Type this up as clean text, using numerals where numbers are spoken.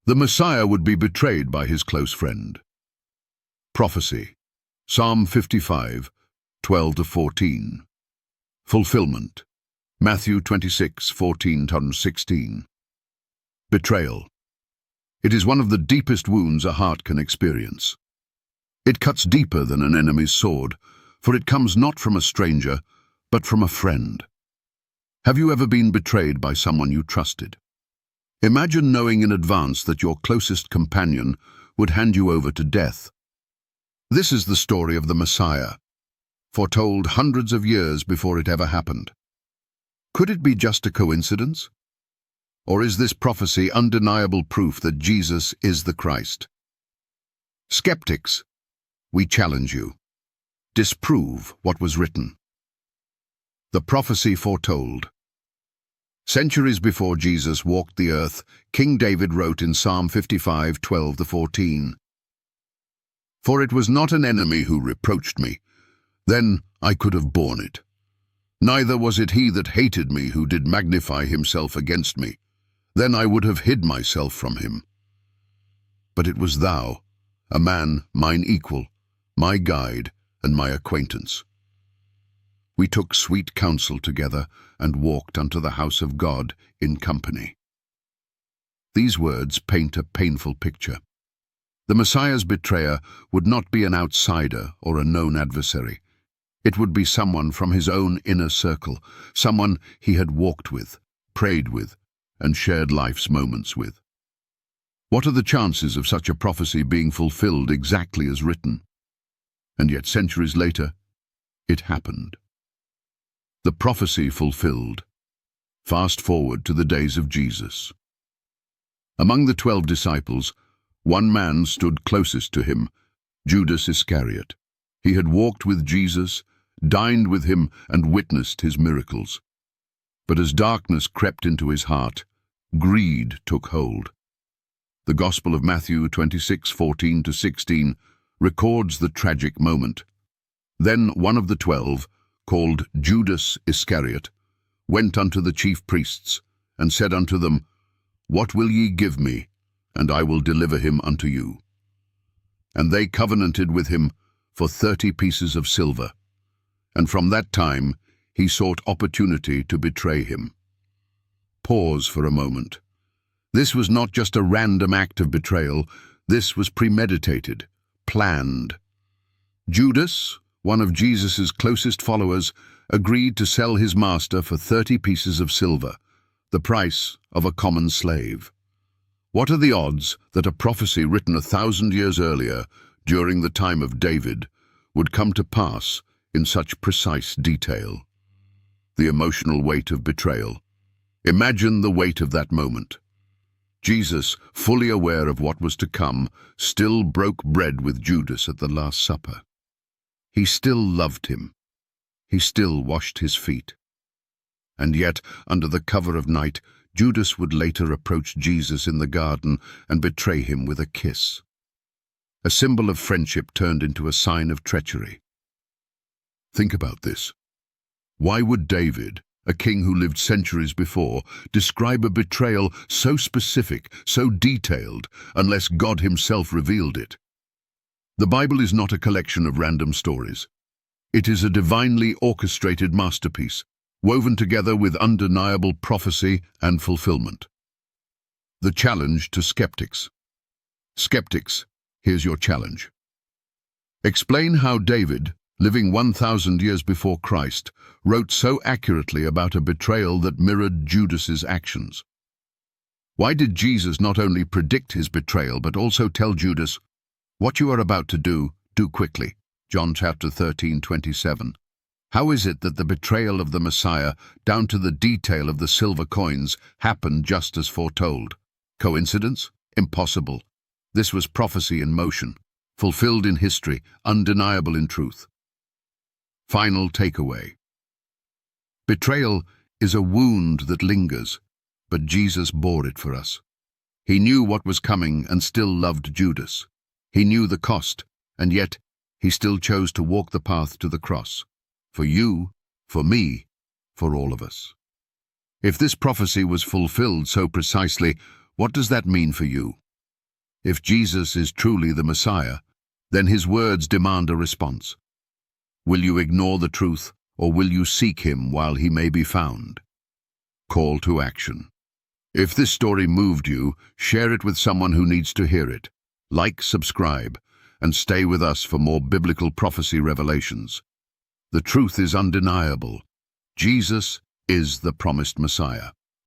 The Messiah would be betrayed by his close friend. Prophecy. Psalm 55, 12-14. Fulfillment. Matthew 26, 14-16. Betrayal. It is one of the deepest wounds a heart can experience. It cuts deeper than an enemy's sword, for it comes not from a stranger, but from a friend. Have you ever been betrayed by someone you trusted? Imagine knowing in advance that your closest companion would hand you over to death. This is the story of the Messiah, foretold hundreds of years before it ever happened. Could it be just a coincidence? Or is this prophecy undeniable proof that Jesus is the Christ? Skeptics, we challenge you. Disprove what was written. The prophecy foretold. Centuries before Jesus walked the earth, King David wrote in Psalm 55, 12-14, "For it was not an enemy who reproached me, then I could have borne it. Neither was it he that hated me who did magnify himself against me, then I would have hid myself from him. But it was thou, a man mine equal, my guide and my acquaintance. We took sweet counsel together and walked unto the house of God in company." These words paint a painful picture. The Messiah's betrayer would not be an outsider or a known adversary. It would be someone from his own inner circle, someone he had walked with, prayed with, and shared life's moments with. What are the chances of such a prophecy being fulfilled exactly as written? And yet centuries later, it happened. The prophecy fulfilled. Fast forward to the days of Jesus. Among the 12 disciples, one man stood closest to him, Judas Iscariot. He had walked with Jesus, dined with him, and witnessed his miracles. But as darkness crept into his heart, greed took hold. The Gospel of Matthew 26, 14-16 records the tragic moment. Then one of the 12, called Judas Iscariot, went unto the chief priests, and said unto them, "What will ye give me, and I will deliver him unto you?" And they covenanted with him for 30 pieces of silver, and from that time he sought opportunity to betray him. Pause for a moment. This was not just a random act of betrayal, this was premeditated, planned. Judas, one of Jesus' closest followers, agreed to sell his master for 30 pieces of silver, the price of a common slave. What are the odds that a prophecy written 1,000 years earlier, during the time of David, would come to pass in such precise detail? The emotional weight of betrayal. Imagine the weight of that moment. Jesus, fully aware of what was to come, still broke bread with Judas at the Last Supper. He still loved him. He still washed his feet. And yet, under the cover of night, Judas would later approach Jesus in the garden and betray him with a kiss. A symbol of friendship turned into a sign of treachery. Think about this. Why would David, a king who lived centuries before, describe a betrayal so specific, so detailed, unless God himself revealed it? The Bible is not a collection of random stories. It is a divinely orchestrated masterpiece, woven together with undeniable prophecy and fulfillment. The challenge to skeptics. Skeptics, here's your challenge. Explain how David, living 1,000 years before Christ, wrote so accurately about a betrayal that mirrored Judas's actions. Why did Jesus not only predict his betrayal but also tell Judas, "What you are about to do quickly"? John chapter 13:27. How is it that the betrayal of the Messiah, down to the detail of the silver coins, happened just as foretold? Coincidence? Impossible. This was prophecy in motion, fulfilled in history, undeniable in truth. Final takeaway. Betrayal is a wound that lingers, but Jesus bore it for us. He knew what was coming and still loved Judas. He knew the cost, and yet he still chose to walk the path to the cross. For you, for me, for all of us. If this prophecy was fulfilled so precisely, what does that mean for you? If Jesus is truly the Messiah, then his words demand a response. Will you ignore the truth, or will you seek him while he may be found? Call to action. If this story moved you, share it with someone who needs to hear it. Like, subscribe, and stay with us for more biblical prophecy revelations. The truth is undeniable. Jesus is the promised Messiah.